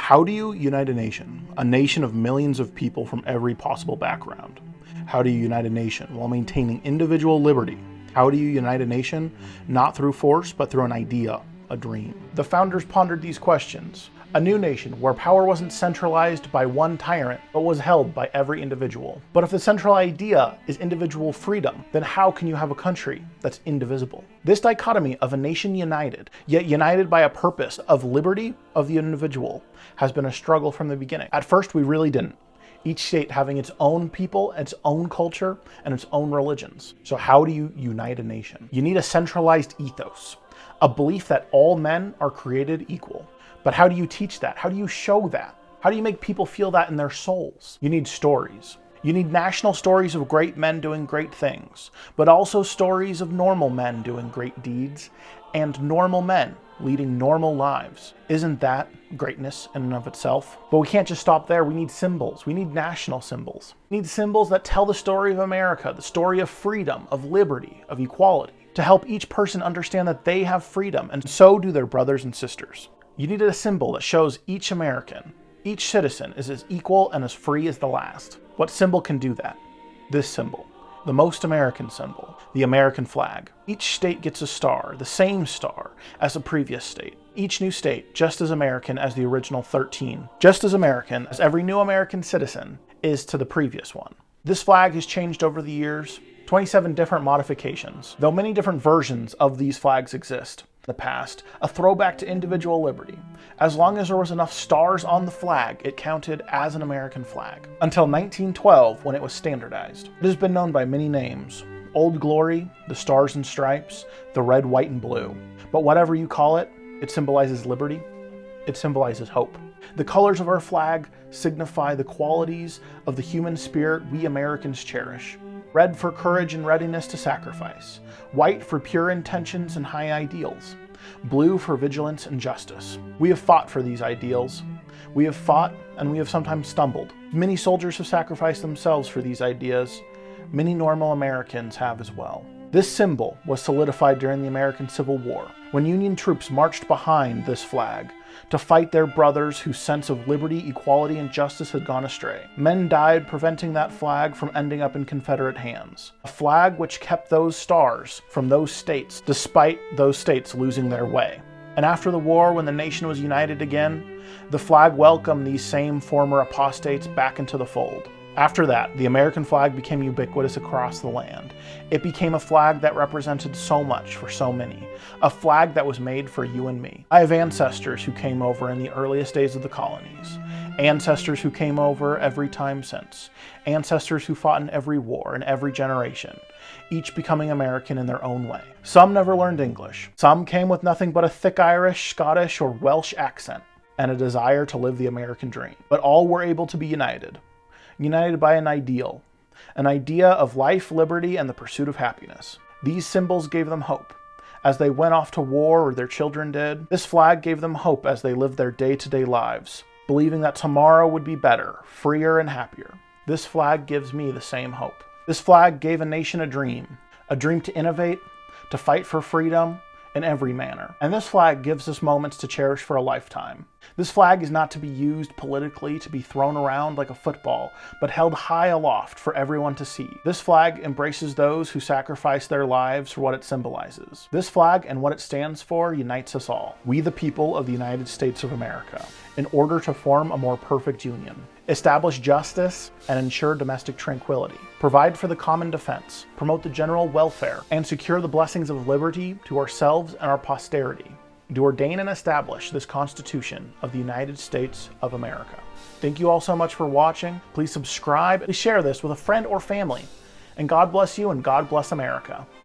How do you unite a nation of millions of people from every possible background? How do you unite a nation while maintaining individual liberty? How do you unite a nation not through force, but through an idea, a dream? The founders pondered these questions. A new nation where power wasn't centralized by one tyrant, but was held by every individual. But if the central idea is individual freedom, then how can you have a country that's indivisible? This dichotomy of a nation united, yet united by a purpose of liberty of the individual, has been a struggle from the beginning. At first, we really didn't. Each state having its own people, its own culture, and its own religions. So how do you unite a nation? You need a centralized ethos, a belief that all men are created equal. But how do you teach that? How do you show that? How do you make people feel that in their souls? You need stories. You need national stories of great men doing great things, but also stories of normal men doing great deeds and normal men leading normal lives. Isn't that greatness in and of itself? But we can't just stop there. We need symbols. We need national symbols. We need symbols that tell the story of America, the story of freedom, of liberty, of equality, to help each person understand that they have freedom, and so do their brothers and sisters. You needed a symbol that shows each American, each citizen is as equal and as free as the last. What symbol can do that? This symbol. The most American symbol, the American flag. Each state gets a star, the same star as the previous state. Each new state just as American as the original 13. Just as American as every new American citizen is to the previous one. This flag has changed over the years, 27 different modifications, though many different versions of these flags exist. The past, a throwback to individual liberty. As long as there was enough stars on the flag, it counted as an American flag. Until 1912, when it was standardized. It has been known by many names. Old Glory, the Stars and Stripes, the red, white, and blue. But whatever you call it, it symbolizes liberty. It symbolizes hope. The colors of our flag signify the qualities of the human spirit we Americans cherish. Red for courage and readiness to sacrifice. White for pure intentions and high ideals. Blue for vigilance and justice. We have fought for these ideals. We have fought and we have sometimes stumbled. Many soldiers have sacrificed themselves for these ideas. Many normal Americans have as well. This symbol was solidified during the American Civil War, when Union troops marched behind this flag to fight their brothers whose sense of liberty, equality, and justice had gone astray. Men died preventing that flag from ending up in Confederate hands. A flag which kept those stars from those states, despite those states losing their way. And after the war, when the nation was united again, the flag welcomed these same former apostates back into the fold. After that, the American flag became ubiquitous across the land. It became a flag that represented so much for so many. A flag that was made for you and me. I have ancestors who came over in the earliest days of the colonies. Ancestors who came over every time since. Ancestors who fought in every war, in every generation. Each becoming American in their own way. Some never learned English. Some came with nothing but a thick Irish, Scottish, or Welsh accent, and a desire to live the American dream. But all were able to be united. United by an idea of life, liberty, and the pursuit of happiness. These symbols gave them hope as they went off to war, or their children did. This flag gave them hope as they lived their day-to-day lives, believing that tomorrow would be better, freer, and happier. This flag gives me the same hope. This flag gave a nation a dream to innovate, to fight for freedom in every manner. And this flag gives us moments to cherish for a lifetime. This flag is not to be used politically, to be thrown around like a football, but held high aloft for everyone to see. This flag embraces those who sacrifice their lives for what it symbolizes. This flag and what it stands for unites us all, we the people of the United States of America, in order to form a more perfect union. Establish justice and ensure domestic tranquility. Provide for the common defense, promote the general welfare, and secure the blessings of liberty to ourselves and our posterity. To ordain and establish this Constitution of the United States of America. Thank you all so much for watching. Please subscribe. Please share this with a friend or family. And God bless you, and God bless America.